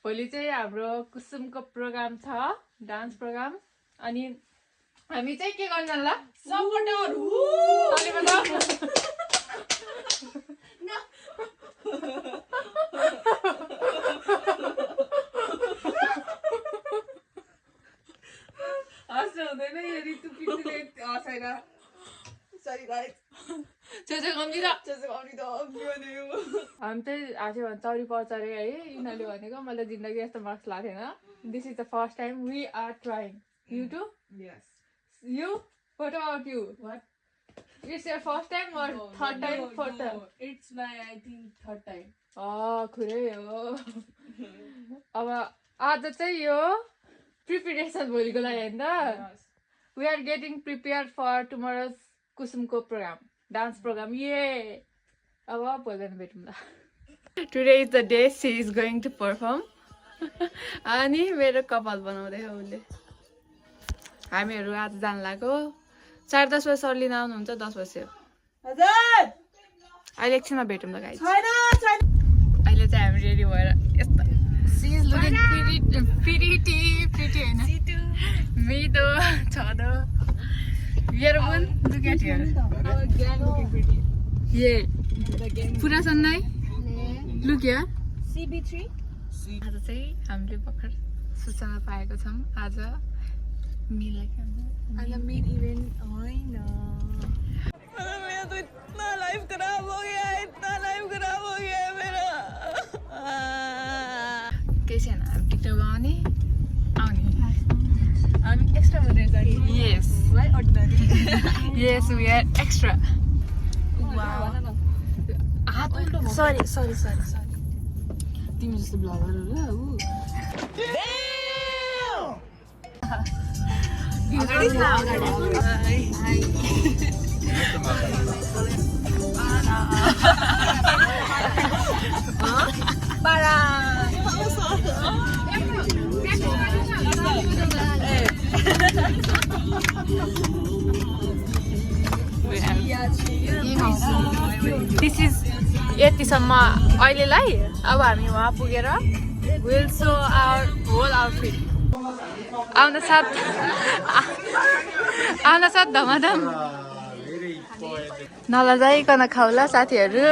भोलि चाहिँ हाम्रो कुसुमको प्रोग्राम छ डान्स प्रोग्राम अनि हामी चाहिँ के गर्न ल सपोर्टर हस्नु हुँदैन यो ऋतु पितुले हँसाएर सरी गाइस चेचे कम्ती त त्यसो गर्नु त हामी चाहिँ आज भन्छ चौरी पर्छ अरे है यिनीहरूले भनेको मलाई जिन्दगी यस्तो मार्क्स लागेन this is the first time we are trying you too yes you what about you What? It's your first time or third time fourth time It's my I think third time. खुरै हो अब आज चाहिँ यो preparation भोलिको लागि होइन त Yes. We are getting prepare for tomorrow's कुसुमको प्रोग्राम डान्स प्रोग्राम ये अब भोलिदेखि भेटौँ ल today is the day she is going to perform अनि मेरो कपाल बनाउँदै उसले हामीहरू आज जान लाग्यो 4:10 बजे सर लिन आउनुहुन्छ 10 बजे हजुर अहिले एकछिनमा भेटौँ ल गाइस छैन अहिले चाहिँ हामी रेडी भएर यस्तो सी इज लुकिङ प्रिटी होइन मिदो छदो Here one, look at here. Our gang looking pretty. Yeah. The gang. पुरा सन्नाइ look here. CB3. आज चाहिँ हामीले भर्खर सूचना पाएको छौँ आज मिला आज मेन इभेन्ट होइन मेरा तो इतना लाइफ खराब हो गया है मेरा केही छैन हामी टिकटक आउने आउने हामी एक्स्ट्रा भनेर जाने yes Why ordinary? Yes we are extra हात उल्टो Sorry. तिमी जस्तो ब्लगर हो ऊ दिस इज यतिसम्म अहिलेलाई अब हामी वहाँ पुगेर will show our whole outfit आउन साथ धमाधम नलजाइकन खाउला साथीहरू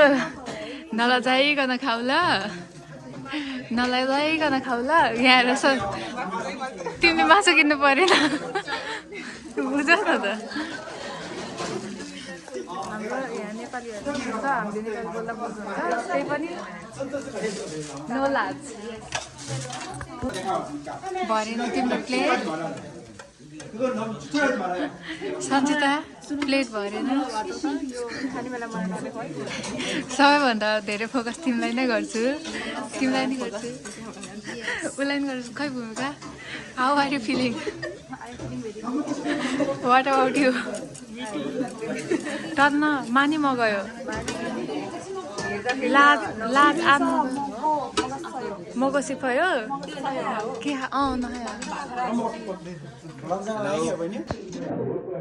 नलजाइकन खाउला यहाँ रहेछ तिमीले मासु किन्नु परेन बुझ न त हाम्रो यहाँ नेपालीहरू हुन्छ हामीले नेपाली बोल्दा बुझ्नुहुन्छ त्यही पनि नो लाज भरेन तिम्रो प्लेट सन्चिता प्लेट भरेन सबैभन्दा धेरै फोकस तिमीलाई नै गर्छु उसलाई नि गर्छु खै Bhumika how are you feeling what about you टन्न मानि मगायो लाज आम्नु मगो सिफायो के नआयो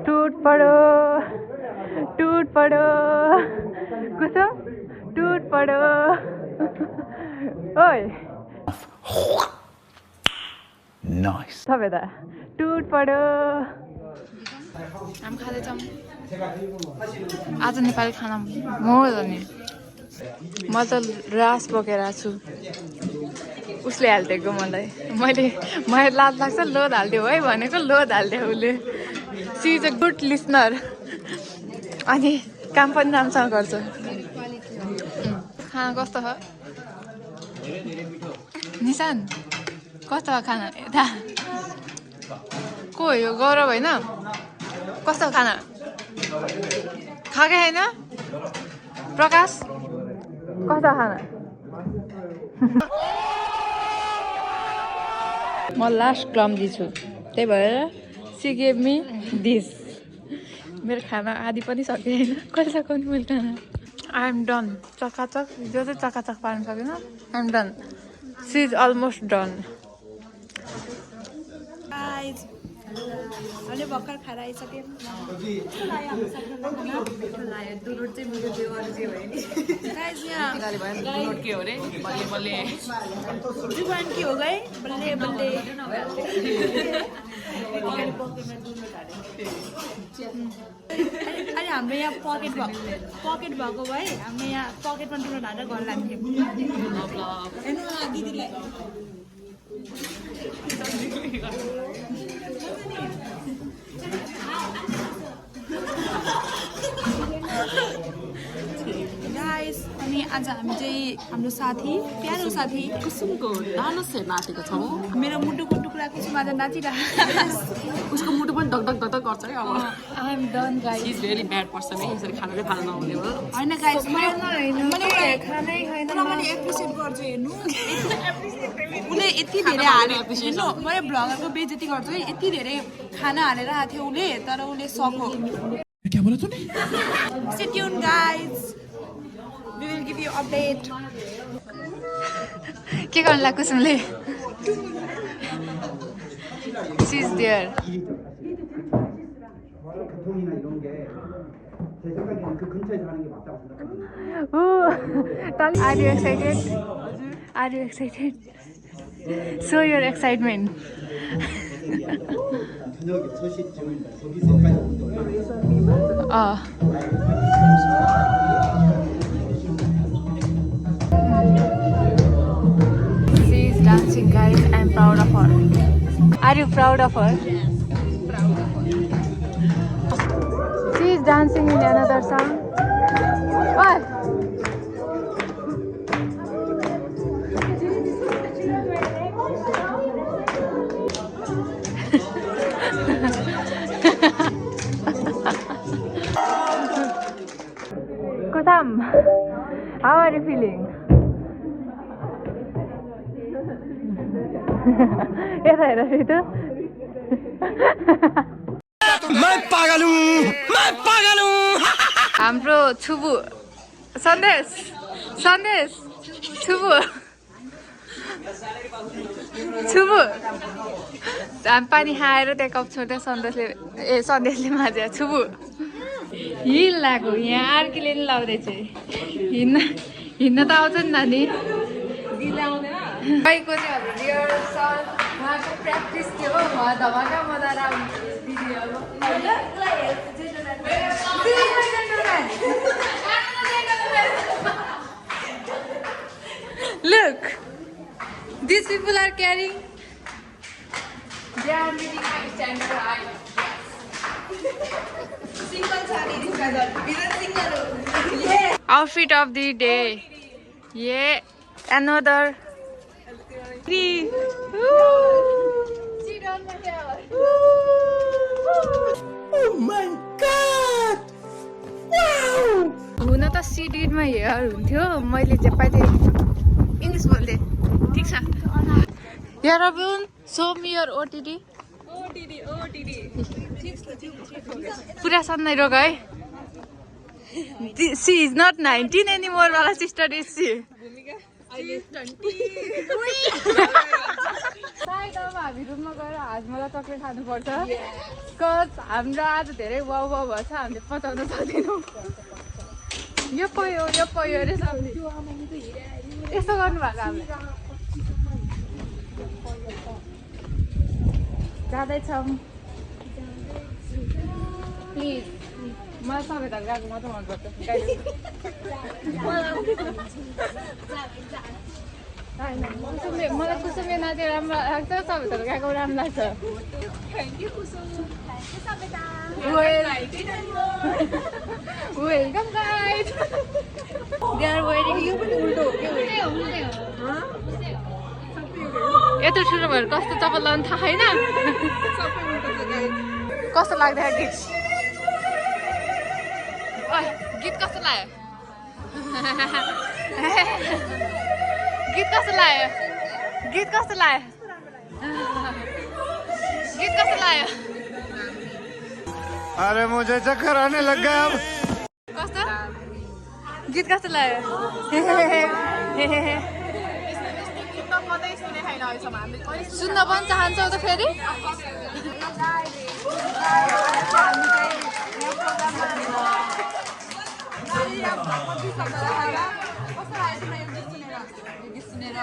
टुट पड्यो कुसुम टुट पड्यो ओइ Nice. सबैदा टुट पड्यो हामी खाँदैछौँ आज नेपाली खाना मजा नि म त रास बोकेर छु उसले हालिदिएको मैले लाज लाग्छ लोद हालिदियो है भनेको लोद हालिदियो उसले she is a good listener अनि काम पनि राम्रोसँग गर्छ खाना कस्तो छ निशान कस्तो हो खाना यता को हो यो गौरव होइन कस्तो खाना खाएकै होइन प्रकाश कस्तो खाना म लास्ट क्लम्जी छु त्यही भएर सी गेभ मी दिस मेरो खाना आधी पनि सकेँ होइन कहिले सकाउने मैले खाना आई एम डन चकाचक जो चाहिँ चकाचक पार्न सकेन I am done she is almost done अहिले भर्खर खाएर आइसक्यो जुबान के हो गए बल्ले बल्ले अहिले हाम्रो यहाँ पकेट भएको भए हाम्रो यहाँ पकेटमा डुनट हालेर घर लाग्थ्यौँ दिदीलाई गाइस अनि आज हामी चाहिँ हाम्रो साथी प्यारो साथी कुसुमको डान्स हेर्न आँटेको छौँ। मेरो मुटुको टुक्रा कुसुम आज नाचिरहेको उसको मुटु पनि धक धक धक धक गर्छ है अब I am done guys is very bad person है यसरी खाना चाहिँ खान नहुने हो होइन गाइस मैले एप्रिसिएट गर्छु हेर्नु उसले यति धेरै हाल्यो हेर्नु मैले भ्लगरको बेइज्जती गर्छु है यति धेरै खाना हालेर आएको थियो उसले तर उसले सक्यो क्या बोला तूने Stay tuned, guys. We will give you update. के गर्नुलाई कुसुमले she is there 교통이나 이런 게 제 생각에는 그 근처에서 하는 게 맞다고 생각합니다. Are you excited? Are you excited? Show your excitement. 저녁에 6시쯤 거기서까지 온다고. She is dancing, guys. I'm proud of her. Are you proud of her? She is dancing in another song. What? Kotham, how are you feeling? यता हेर फेरि हाम्रो छुबु सन्देश सन्देश छुबु छुबु हामी पानी खाएर त्यहाँ कप छोड्दै सन्देशले माझ्या छुबु हिल लगाएको यहाँ आर्कीले नि लाउँदैछ हिँड्न त आउँछ नि नानी गाईको चाहिँ अब रिहर्सल उहाँको प्र्याक्टिस थियो उहाँ धमाका मजा Look, these people are carrying. They are meeting my standard eye. Single sari, this guy single. Yeah. Outfit of the day. Yeah, another. Oh my god! Wow! हुन त सिडिडमा हेयर हुन्थ्यो मैले जे पाइ इङ्ग्लिस बोल्दै ठिक छ यारबुन सो मी योर ओटिडी पुरा सन्नाइ रोग है सी इज नट 19 एनिमोर वाला सिस्टर इज सी सायद अब हामी रुममा गएर हाजमोला चक्लेट खानुपर्छ कज हाम्रो आज धेरै वाउ वाउ भएछ हामीले पचाउन सक्दैनौँ यो पयो अरे यस्तो गर्नुभएको हामीले जाँदैछौँ प्लिज मलाई सबै थर गएको मात्र मनपर्छ मलाई कुसुमे नाच्यो राम्रो लाग्छ सबै थर गएको राम्रो लाग्छ welcome guys they are waiting यो पनि उल्टो हो के यत्रो ठुलो भएर कस्तो चप्पल लाउनु थाहा छैन कस्तो लाग्दैन गीत गीत कस्तो लाग्यो गीत कस्तो लाग्यो गीत कस्तो लाग्यो गीत कस्तो लाग्यो अरे मुझे चक्कर आने लग गया अब कस्तो गीत कस्तो लाग्यो सुन्न पनि चाहन्छौ त फेरि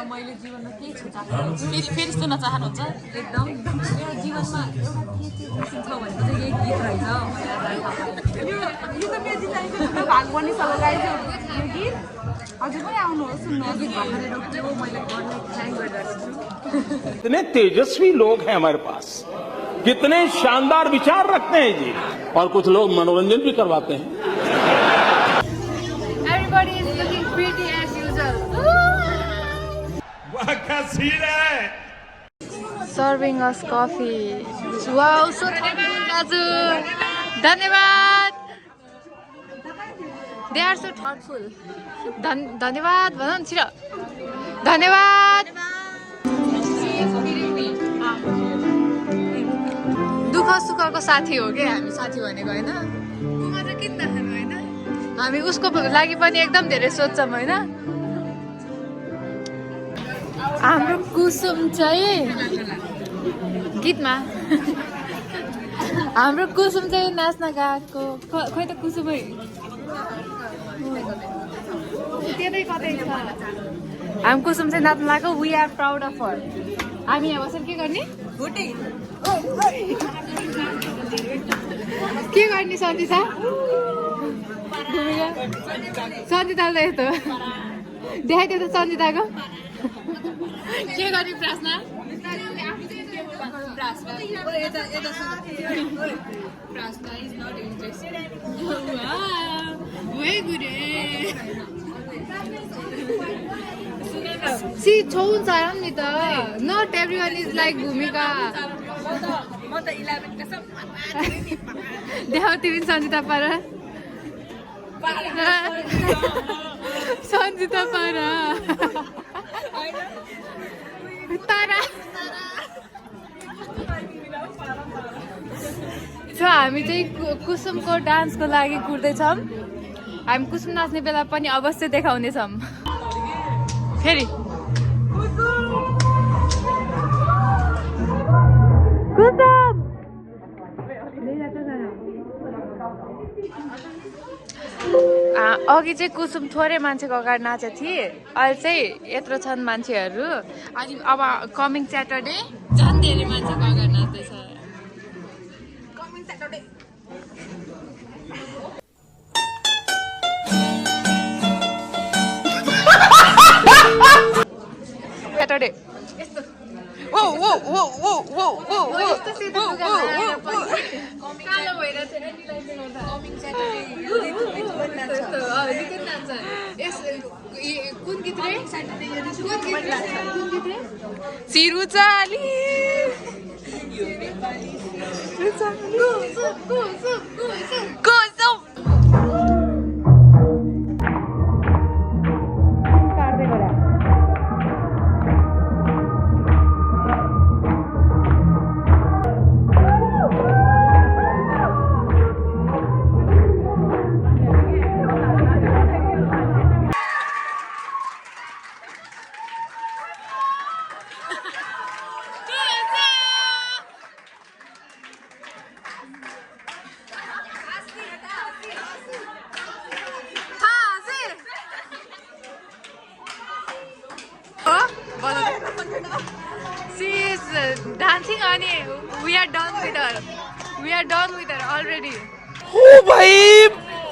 मैले जीवनमा के छु फेरि सुन्न चाहनुहुन्छ एकदम मेरो जीवनमा एउटा के चाहिँ छ भनेको चाहिँ यही गीत रहेछ यो त मेरो जिन्दगीको भाग बनिसक्यो गाइस यो गीत हजुर पनि आउनुहोस् सुन्नुहोस् भर्खरै रोक्यो मैले गर्न ट्राई गरिरहेको छु कितने तेजस्वी लोग हैं हमारे पास कितने शानदार विचार रखते हैं जी और कुछ लोग मनोरंजन भी करवाते हैं Everybody is looking pretty as usual. वाह क्या सीन है Serving us coffee. Wow, so धन्यवाद. धन्यवाद. They are so thoughtful. धन्यवाद भन न छिटो. धन्यवाद. दुःख सुखको साथी हो के हामी साथी भनेको हैन उमा किन नखानु हैन हामी उसको लागि पनि एकदम धेरै सोच्छौँ हैन हाम्रो कुसुम चाहिँ गीतमा हाम्रो कुसुम चाहिँ नाच्न गएको खै त कुसुमै त्यतै कतै छ हाम्रो कुसुम चाहिँ नाच्न लागेको we are proud of her हामी यहाँ बसेर के गर्ने के गर्ने सन्जिता सन्जिताले यस्तो देखाइदियो त सन्जिताको के गर्ने प्रार्थना सी छौँ सारा नि त नट एभ्रिवान इज लाइक भूमिका देखाउ तिमी सन्जिता पारा सन्जिता पारा तारा हामी चाहिँ कुसुमको डान्सको लागि कुर्दैछौँ हामी कुसुम नाच्ने बेला पनि अवश्य देखाउनेछौँ फेरि कुसुम अघि चाहिँ कुसुम थोरै मान्छेको अगाडि नाचेको थिएँ अहिले चाहिँ यत्रो छन् मान्छेहरू अनि अब कमिङ स्याटरडे झन् धेरै मान्छेको अगाडि नाच्दैछ स्याटरडे वो वो वो वो वो वो वो कालो भएर कुन गीत रे सिरुचाली She is dancing on it. We are done with her. We are done with her already. ओ भाई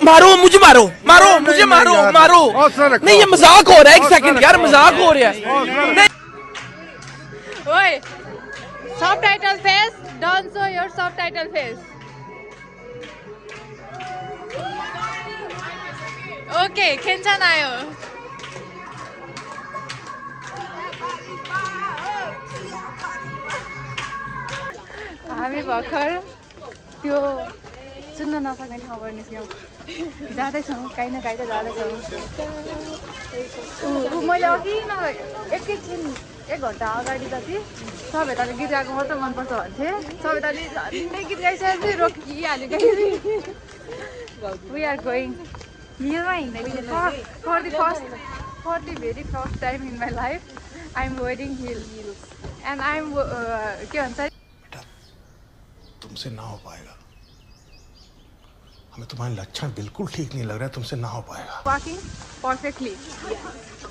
मारो मुझे मारो मारो मुझे मारो मारो नहीं ये मजाक हो रहा है एक सेकंड यार मजाक हो रहा है Oi, subtitle face. Don't show your subtitle face. Okay, 괜찮아요. हामी भर्खर त्यो सुन्न नसक्ने ठाउँबाट निस्क्यौँ जाँदैछौँ काहीँ न काहीँ त जाँदैछौँ मैले अघि न एकैछिन 1 घन्टा अगाडि जति सबैताले गीत गाएको मात्रै मनपर्छ भन्थे सबैताले झन्डै गीत गाइसकेपछि रोकिहाल्यो गाइस वी आर गोइङ हिलमा हिँड्दै for the very first time in my life I'm wearing heels. And I'm के भन्छ बेटा तुमसे ना हो पाएगा हमें तुम्हारे लक्षण बिल्कुल ठीक नहीं लग रहा है तुमसे ना हो पाएगा walking perfectly.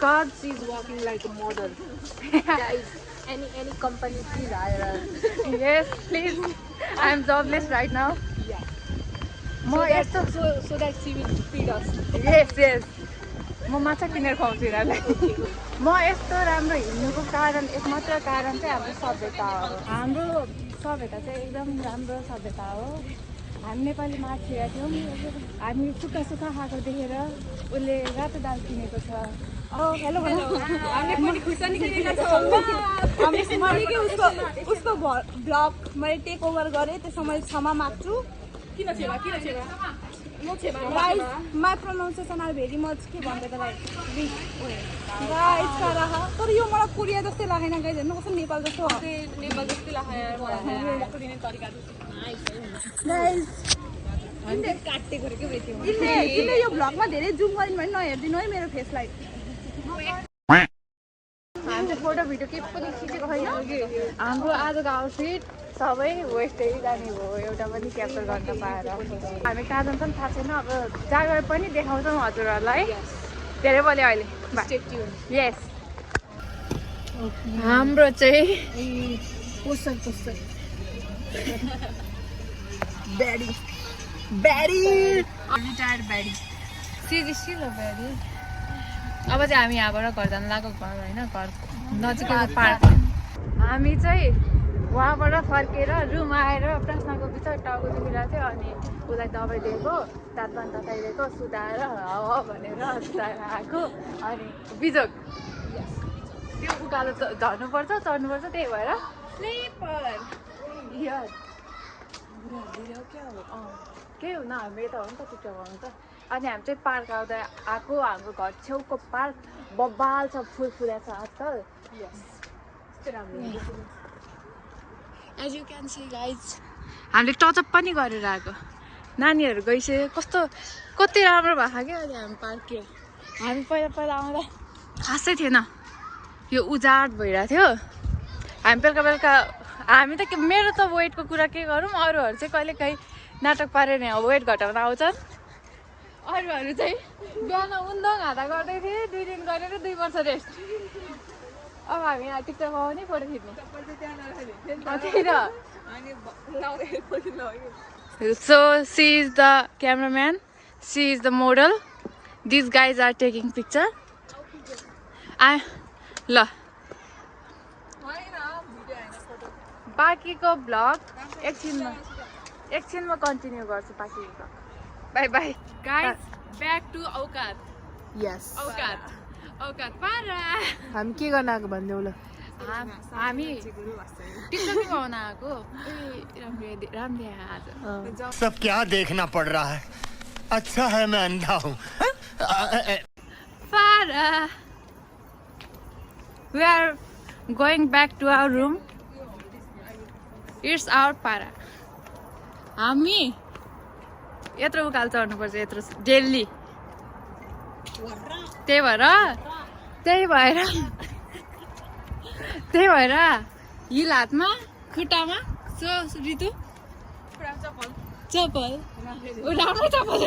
God, she's walking like a model. Guys, any company please hire her. Yes, please. I'm jobless right now. म यस्तो So that she will feed us. yes. म माछा किनेर खुवाउँछु यिनीहरूलाई म यस्तो राम्रो हिँड्नुको कारण एकमात्र कारण चाहिँ हाम्रो सभ्यता हो हाम्रो सभ्यता चाहिँ एकदम राम्रो सभ्यता हो हामी नेपाली माछेका थियौँ हामी सुक्खा खाएको देखेर उसले रातो दाल किनेको छ हेलो हामीले पनि खुर्सानी किनेका छौँ मैले के उसको ब्लग मैले टेक ओभर गरेँ त्यसमा मैले क्षमा माग्छु किन छेमा guys my pronunciation are very much के भन्छ त्यसलाई गाइस काराहा तर यो मलाई कोरिया जस्तै लागेन गाइस हेर्नु कस्तो नेपाल जस्तो हो नेपाल जस्तै लाग्यो मलाई तरिका गाइस काट्टे गरेको बेच्यो इनले यो ब्लगमा धेरै जुम गरिन् भने नहेर्दिनु है मेरो फेसलाई हामीले फोटो भिडियो केही पनि खिचेको छैन हाम्रो आजको आउटफिट सबै वेस्टै जाने भयो एउटा पनि क्याप्चर गर्न पाएर हामी कहाँ जान्छौँ थाहा छैन अब जहाँ गए पनि देखाउँछौँ हजुरहरूलाई धेरै बोल्यो अहिले यस हाम्रो चाहिँ रिटायर्ड ब्याडी सिज स्टिल ब्याडी अब चाहिँ हामी यहाँबाट घर जानु लागेको घर होइन घर नजिकैको पार्क हामी चाहिँ वहाँबाट फर्केर रुम आएर प्रार्थनाको पछाडि टाउको दुखिरहेको थियो अनि उसलाई दबाई दिएको तातपान तताइदिएको सुताएर हावा भनेर सुताएर आएको अनि बिजोग त्यो उकालो झर्नुपर्छ चढ्नुपर्छ त्यही भएर स्लिपर केही हुन हामी यता हो नि त टिकटक आउनु त अनि हामी चाहिँ पार्क आउँदा आएको हाम्रो घर छेउको पार्क बब्बाल छ फुल फुलेको छ आजकल as you can see guys हामीले टचअप पनि गरेर आएको नानीहरू गइसक्यो कति राम्रो भएको क्या अहिले हामी पार्कियो हामी पहिला आउँदा खासै थिएन यो उजाड भइरहेको थियो हामी बेलुका हामी त मेरो त वेटको कुरा के गरौँ अरूहरू चाहिँ कहिले काहीँ नाटक पारेर वेट घटाउन आउँछन् अरूहरू चाहिँ बिहान उन्दङ हाता गर्दै थिएँ 2 दिन गरेर 2 वर्ष रेस्ट अब हामी यहाँ टिकटक आउने फोटो खिच्ने So she is the cameraman, she is the model. These guys are taking picture. ल बाँकीको ब्लग एकछिनमा कन्टिन्यू गर्छु बाँकीको blog bye bye guys back to औकात यस औकात पारा हामी के गर्न आएको भन्देऊ ल हामी टिकटक गाउन आएको राम्रो आज सब क्या देखना पड़ रहा है अच्छा है मैं अंधा हूँ पारा we are going back to our room. It's our para. हामी यत्रो उकालो चढ्नुपर्छ यत्रो डेली त्यही भएर हिल हातमा खुट्टामा रितु चप्पल राम्रो चप्पल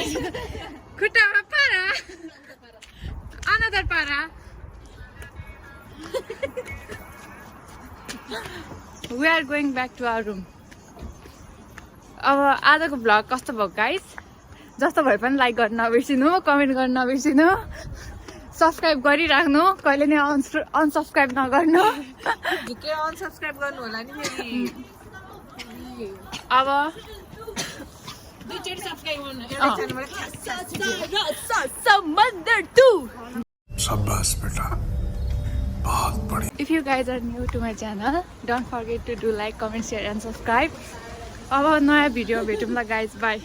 खुट्टामा पारा अनदर पारा We are going back to our room. अब आजको भ्लग कस्तो भयो गाइस जस्तो भए पनि लाइक गर्न नबिर्सिनु कमेन्ट गर्न नबिर्सिनु सब्सक्राइब गरिराख्नु कहिले नै अनसब्सक्राइब नगर्नु अनसब्सक्राइब गर्नु होला नि फेरि अब दुईचोटि सब्सक्राइब गर्नु समंदर 2 शाबाश बेटा बहुत बढ़िया If you guys are new to my channel, don't forget to do like, comment, share and subscribe. अब नयाँ भिडियो भेटौँला गाइज बाई